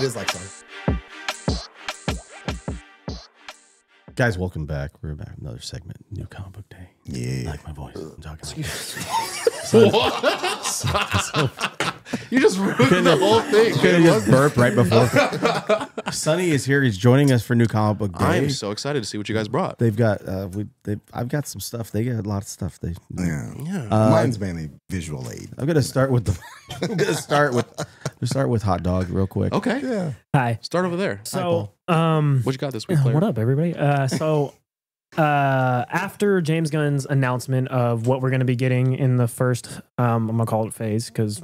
is like sun. Guys, welcome back. We're back with another segment. New comic book day. Yeah. Like my voice. I'm talking You just ruined the whole thing. Could have just burped right before. Sonny is here. He's joining us for New Comic Book Day. I'm so excited to see what you guys brought. They've got I've got some stuff. They got a lot of stuff. Mine's mainly visual aid. I'm gonna start with the. I'm gonna start with hot dog real quick. Okay. Yeah. Hi. Start over there. So, What you got this week, Claire? what up, everybody? After James Gunn's announcement of what we're going to be getting in the first, I'm gonna call it phase because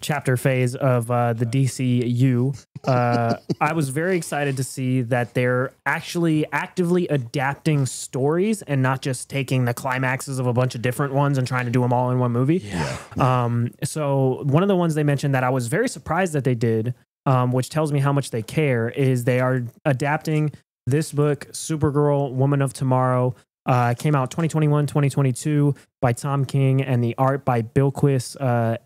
chapter phase of the DCU, I was very excited to see that they're actually actively adapting stories and not just taking the climaxes of a bunch of different ones and trying to do them all in one movie. Yeah. So one of the ones they mentioned that I was very surprised that they did, which tells me how much they care, is they are adapting this book, Supergirl, Woman of Tomorrow. Came out 2021, 2022 by Tom King, and the art by Bilquis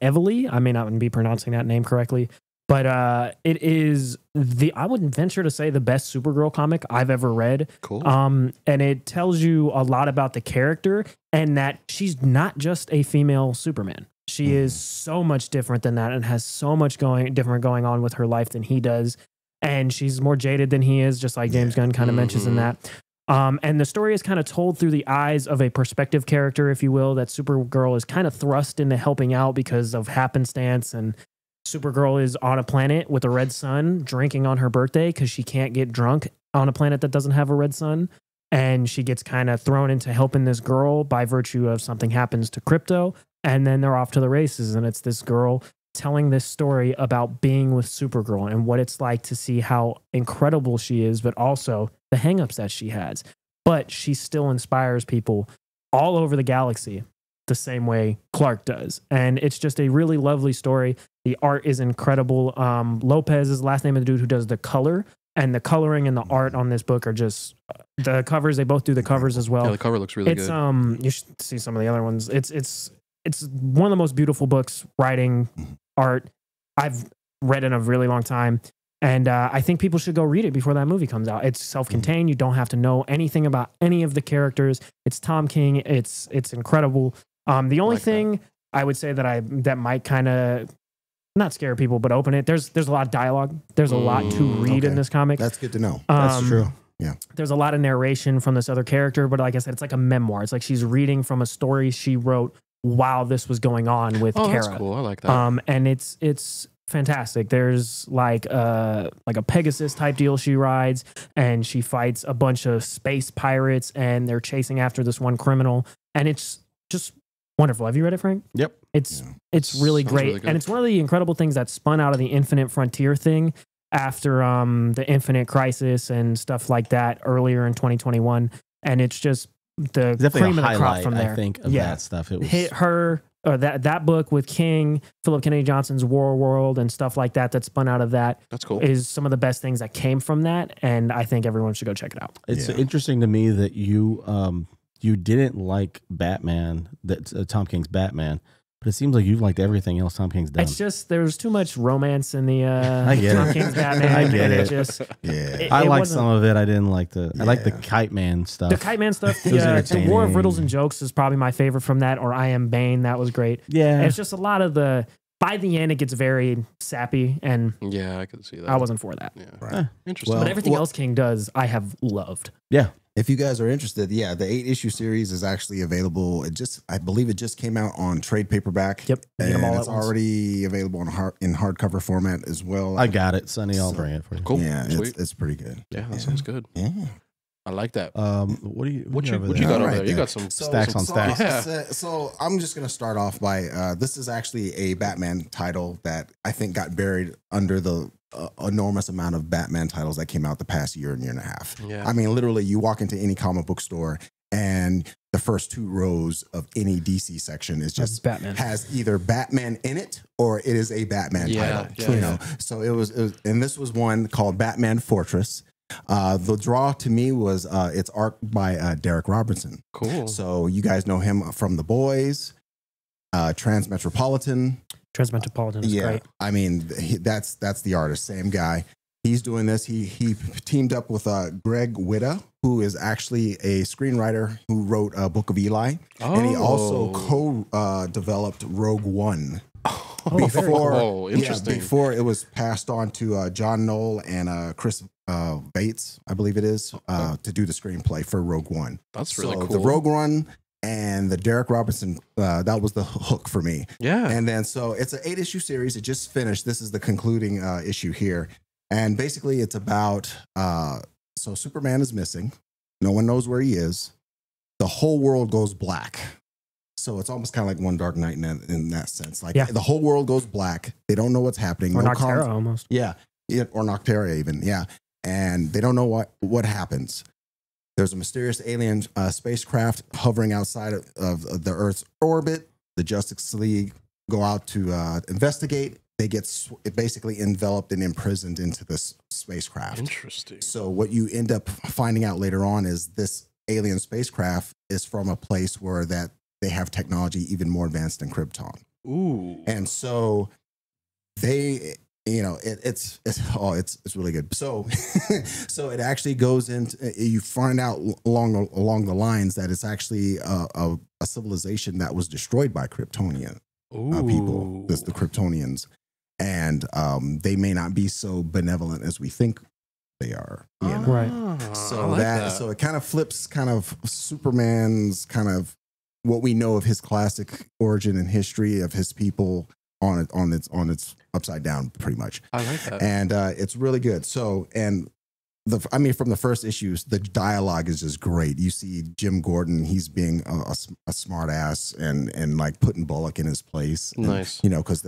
Evely. I may not be pronouncing that name correctly, but it is I wouldn't venture to say the best Supergirl comic I've ever read. Cool. And it tells you a lot about the character and that she's not just a female Superman. She is so much different than that and has so much different going on with her life than he does. And she's more jaded than he is, just like James Gunn kind of mentions in that. And the story is kind of told through the eyes of a perspective character, if you will, that Supergirl is kind of thrust into helping out because of happenstance. And Supergirl is on a planet with a red sun drinking on her birthday because she can't get drunk on a planet that doesn't have a red sun. And she gets kind of thrown into helping this girl by virtue of something happens to Crypto. And then they're off to the races. And it's this girl telling this story about being with Supergirl and what it's like to see how incredible she is, but also the hangups that she has. But she still inspires people all over the galaxy the same way Clark does. And it's just a really lovely story. The art is incredible. Lopez is the last name of the dude who does the color, and the coloring and the art on this book are just the covers. They both do the covers as well. Yeah, the cover looks really good. You should see some of the other ones. It's one of the most beautiful books, writing, art I've read in a really long time. And I think people should go read it before that movie comes out. It's self-contained. You don't have to know anything about any of the characters. It's Tom King. It's incredible. The only thing I would say that might kind of not scare people, but open it. There's a lot of dialogue. There's a lot to read in this comic. That's good to know. That's true. Yeah. There's a lot of narration from this other character, but like I said, it's like a memoir. It's like she's reading from a story she wrote while this was going on with Kara. That's cool. I like that. And it's fantastic. There's like a Pegasus type deal she rides, and she fights a bunch of space pirates, and they're chasing after this one criminal, and it's just wonderful. Have you read it, Frank? Yep. It's really Sounds great, really good. and it's one of the incredible things that spun out of the Infinite Frontier thing after the Infinite Crisis and stuff like that earlier in 2021, and it's just the cream of the crop from there. I think of that stuff. It was hit her. Or that book with King, Philip Kennedy Johnson's War World and stuff like that spun out of that. That's cool. Is some of the best things that came from that, and I think everyone should go check it out. It's interesting to me that you didn't like Batman, Tom King's Batman, but it seems like you've liked everything else Tom King's done. It's just there's too much romance in the I get Tom it. King's Batman. I get it. Just I like some of it. I didn't like I like the Kite Man stuff. The Kite Man stuff. It was The entertaining. War of Riddles and Jokes is probably my favorite from that, or I Am Bane. That was great. Yeah. It's just a lot of by the end, it gets very sappy, and Yeah, I could see that. I wasn't for that. Yeah. Right. Interesting. Well, But everything else King does, I have loved. Yeah. If you guys are interested, the 8-issue series is actually available. I believe it just came out on trade paperback. Yep. You get them And all it's at once. already available in hardcover format as well. I got it, Sonny. I'll bring it for you. Cool. Yeah, Sweet. it's pretty good. Yeah, that sounds good. Yeah. I like that. What do you What you over got there? over Alright, there? You then. got some Stacks on stacks. Yeah. So I'm just going to start off by this is actually a Batman title that I think got buried under the enormous amount of Batman titles that came out the past year and a half. Yeah. I mean, literally, you walk into any comic book store and the first 2 rows of any DC section is just Batman. has either Batman in it or it is a Batman title. Yeah, You know, so it was, and this was one called Batman Fortress. The draw to me was it's art by Derek Robertson. Cool. So you guys know him from The Boys, Transmetropolitan. Transmetropolitan is great. I mean, that's the artist, same guy. He's doing this. He teamed up with Greg Witta, who is actually a screenwriter who wrote Book of Eli, and he also co-developed Rogue One. Interesting. Before it was passed on to John Knoll and Chris Bates, I believe it is, to do the screenplay for Rogue One. That's really cool. The Rogue One and the Derek Robinson, that was the hook for me. Yeah. And then so it's an 8-issue series. It just finished. This is the concluding issue here. And basically it's about, so Superman is missing. No one knows where he is. The whole world goes black. So it's almost kind of like One Dark Knight in that sense. Like the whole world goes black. They don't know what's happening. Or Noctera almost. Yeah. Or Noctera even. Yeah. And they don't know what happens. There's a mysterious alien spacecraft hovering outside of the Earth's orbit. The Justice League go out to investigate. They get basically enveloped and imprisoned into this spacecraft. Interesting. So what you end up finding out later on is this alien spacecraft is from a place where that they have technology even more advanced than Krypton. Ooh. And so they, it's really good. So so it actually goes into, you find out along the lines that it's actually a civilization that was destroyed by Kryptonian people, the Kryptonians. And they may not be so benevolent as we think they are. Right. So so it kind of flips kind of Superman's kind of what we know of his classic origin and history of his people on its upside down, pretty much. I like that. And it's really good. So, and from the first issues, the dialogue is just great. You see Jim Gordon, he's being a smart ass and like putting Bullock in his place. Nice. And, because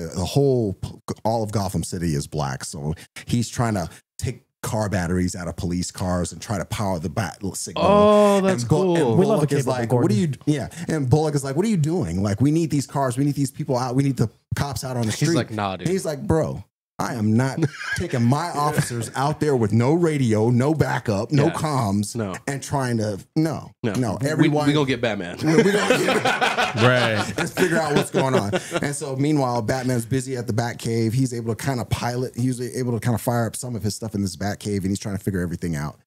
all of Gotham City is black. So he's trying to take car batteries out of police cars and try to power the bat signal. Oh, that's cool. And We love a Bullock is like, Gordon. what are you? Yeah. And Bullock is like, what are you doing? Like, we need these cars. We need these people out. We need the cops out on the street. He's like, nah, dude. And he's like, bro, I am not taking my officers out there with no radio, no backup, no comms, and trying to no. Everyone, we gonna get Batman. Right. Let's figure out what's going on. And so, meanwhile, Batman's busy at the Batcave. He's able to kind of pilot. He's able to kind of fire up some of his stuff in this Batcave, and he's trying to figure everything out.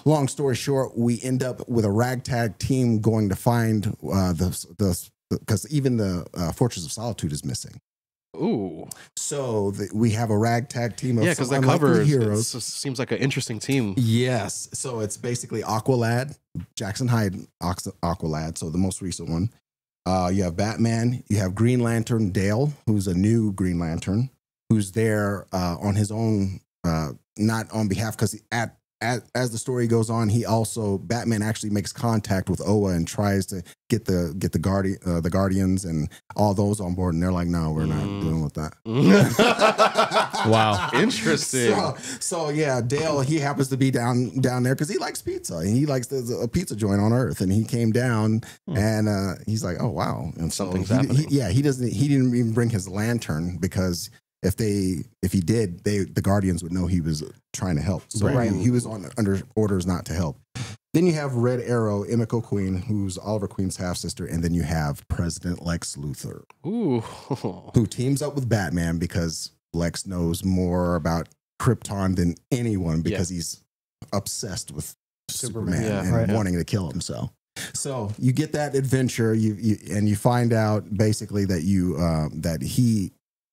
Long story short, we end up with a ragtag team going to find because even the Fortress of Solitude is missing. Ooh. So we have a ragtag team of because that cover heroes. Seems like an interesting team. Yes. So it's basically Aqualad, Jackson Hyde Aqualad, so the most recent one. You have Batman, you have Green Lantern Dale, who's a new Green Lantern, who's there on his own, not on behalf, because as the story goes on, Batman actually makes contact with Oa and tries to get the Guardians and all those on board, and they're like, no, we're not dealing with that. Wow, interesting. So yeah, Dale, he happens to be down there because he likes pizza and he likes a pizza joint on Earth, and he came down and he's like, oh wow, and something's so happening. He didn't even bring his lantern because if he did, the Guardians would know he was trying to help. So he was under orders not to help. Then you have Red Arrow, Emiko Queen, who's Oliver Queen's half sister, and then you have President Lex Luthor, who teams up with Batman because Lex knows more about Krypton than anyone because he's obsessed with Superman and wanting to kill him. So you get that adventure, you find out basically that that he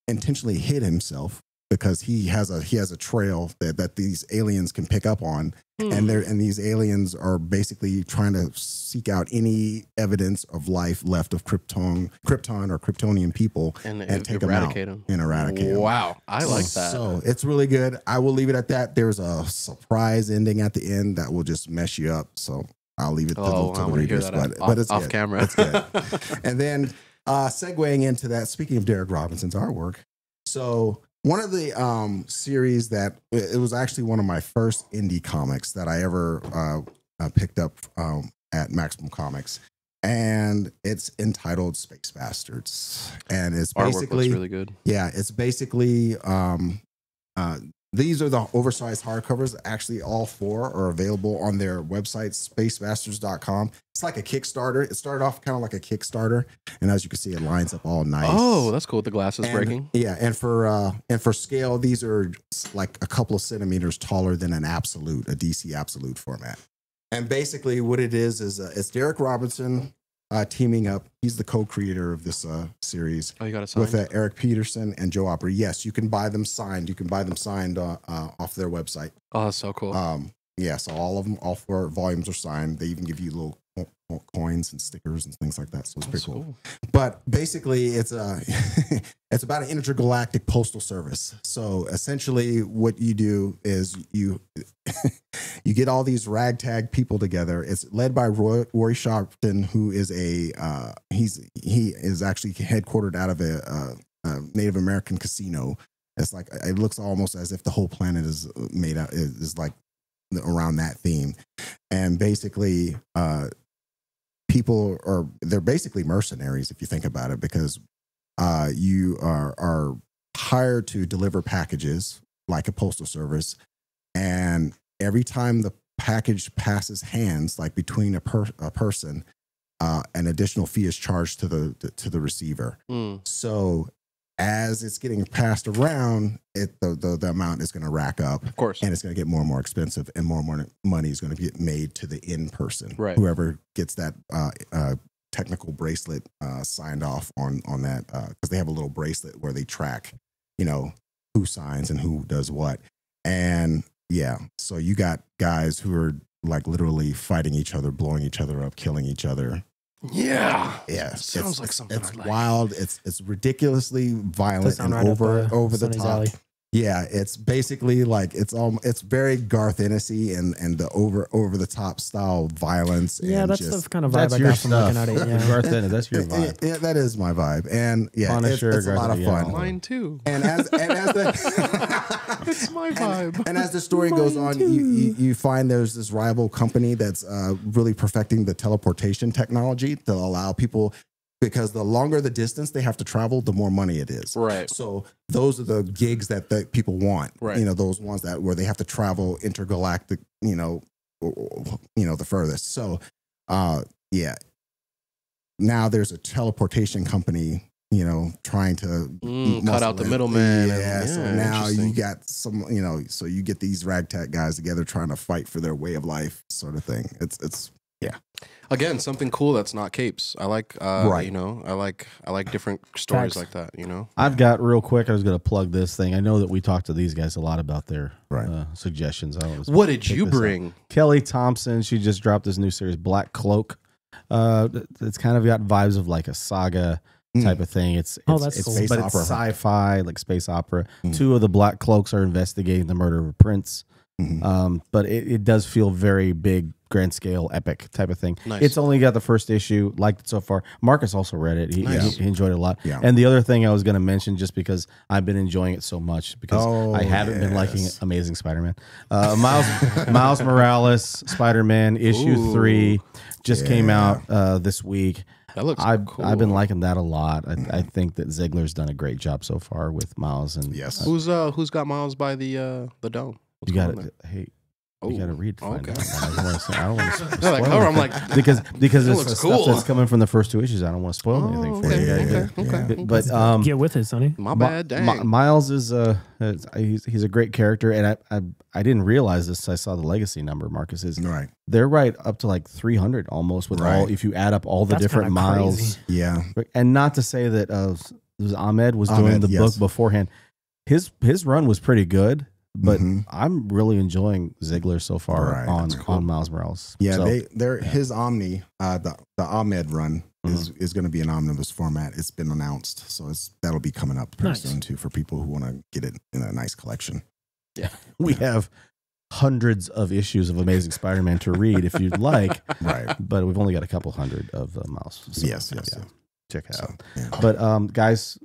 intentionally hid himself because he has a trail that these aliens can pick up on, and these aliens are basically trying to seek out any evidence of life left of Krypton or Kryptonian people and take them out and eradicate them. Wow, I like that. So it's really good. I will leave it at that. There's a surprise ending at the end that will just mess you up. So I'll leave it to the readers, but it's off good. Camera. It's good. And then segueing into that, speaking of Derek Robinson's artwork. So one of the series that it was actually one of my first indie comics that I ever picked up at Maximum Comics, and it's entitled Space Bastards, and it's basically really good. Yeah, it's basically these are the oversized hardcovers. Actually, all 4 are available on their website, spacemasters.com. It's like a Kickstarter. It started off kind of like a Kickstarter, and as you can see, it lines up all nice. Oh, that's cool with the glasses breaking. Yeah, and for scale, these are like a couple of centimeters taller than a DC Absolute format. And basically, what it is it's Derek Robinson teaming up. He's the co-creator of this series. Oh, you got it signed? With Eric Peterson and Joe Opry. Yes, you can buy them signed. You can buy them signed off their website. Oh, that's so cool. Yeah, so all 4 volumes are signed. They even give you little coins and stickers and things like that. So it's pretty cool. But basically, it's it's about an intergalactic postal service. So essentially, what you do is you you get all these ragtag people together. It's led by Roy Sharpton, who is he is actually headquartered out of a Native American casino. It's like it looks almost as if the whole planet is made out is like around that theme, and basically they're basically mercenaries if you think about it, because you are hired to deliver packages like a postal service, and every time the package passes hands, like between a person, an additional fee is charged to the receiver. So as it's getting passed around, the amount is going to rack up, of course, and it's going to get more and more expensive, and more money is going to get made to the end person, right? Whoever gets that technical bracelet signed off on that, because they have a little bracelet where they track, who signs and who does what, and yeah, so you got guys who are like literally fighting each other, blowing each other up, killing each other. Yeah. Sounds like something. It's wild. It's ridiculously violent and right over the top. Alley. Yeah, it's basically like it's very Garth Ennis-y and the over the top style violence. Yeah, and that's just, the kind of vibe I got from looking at it. Yeah. Garth Ennis, that's your vibe. Yeah, that is my vibe, and yeah, Punisher, it's a lot of fun. Mine too. And as the It's my vibe. and as the story goes on, you find there's this rival company that's really perfecting the teleportation technology to allow people. Because the longer the distance they have to travel, the more money it is. Right. So those are the gigs that people want. Right. Those ones where they have to travel intergalactic. The furthest. So, yeah. Now there's a teleportation company. Trying to cut out the middleman. Yeah. So now you got some. So you get these ragtag guys together trying to fight for their way of life, sort of thing. It's. Yeah. Again, something cool that's not capes. I like, right. I like different stories like that. I've got real quick. I was going to plug this thing. I know that we talked to these guys a lot about their suggestions. What did you bring? Kelly Thompson. She just dropped this new series, Black Cloak. It's kind of got vibes of like a saga type of thing. It's cool. But it's sci-fi, like space opera. 2 of the Black Cloaks are investigating the murder of a prince. But it does feel very big, grand scale, epic type of thing. Nice. It's only got the first issue, liked it so far. Marcus also read it. He enjoyed it a lot. Yeah. And the other thing I was going to mention, just because I've been enjoying it so much, because I haven't been liking Amazing Spider-Man. Miles Morales, Spider-Man, issue 3 just came out this week. That looks cool. I've been liking that a lot. I think that Ziegler's done a great job so far with Miles. And yes. Who's got Miles by the dome? You got it. Hey, you got to read to find out. I don't want to spoil like, I'm like, because it's looks stuff cool. that's coming from the first 2 issues. I don't want to spoil anything for you. Okay. But Get with it, Sonny. My bad. Dang. Miles is he's a great character, and I didn't realize this. I saw the legacy number. Marcus is right. They're right up to like 300 almost with all. If you add up all the That's different Miles. crazy. Yeah. And not to say that Ahmed was doing the book beforehand. His run was pretty good. But I'm really enjoying Ziegler so far on Miles Morales. Yeah, so, his Omni, the Ahmed run is going to be an omnibus format. It's been announced, so that'll be coming up pretty soon too for people who want to get it in a nice collection. Yeah, we have hundreds of issues of Amazing Spider-Man to read if you'd like. Right, but we've only got a couple hundred of Miles. So, yes. Check it out. Yeah. But guys,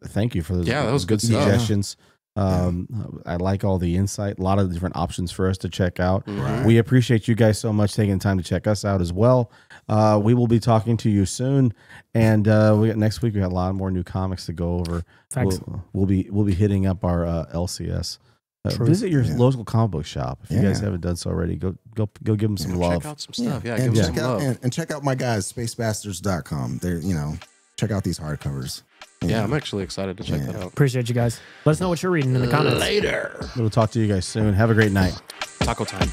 thank you for those. Yeah, that was good suggestions. I like all the insight, a lot of different options for us to check out. Right. We appreciate you guys so much taking the time to check us out as well. We will be talking to you soon, and next week we got a lot more new comics to go over. Thanks. We'll be hitting up our LCS Visit your local comic book shop if you guys haven't done so already. Go give them some love. Check out some stuff. Yeah, give them some love. And check out my guys, spacebastards.com. They're, check out these hardcovers. Yeah, I'm actually excited to check that out. Appreciate you guys. Let us know what you're reading in the comments. Later. We'll talk to you guys soon. Have a great night. Taco time.